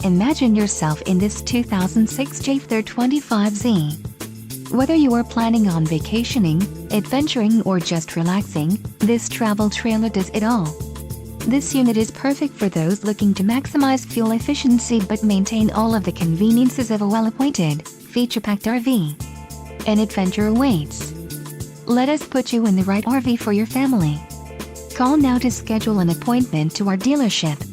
Imagine yourself in this 2006 Jayfeather 25Z. Whether you are planning on vacationing, adventuring or just relaxing, this travel trailer does it all. This unit is perfect for those looking to maximize fuel efficiency but maintain all of the conveniences of a well-appointed, feature-packed RV. An adventure awaits. Let us put you in the right RV for your family. Call now to schedule an appointment to our dealership.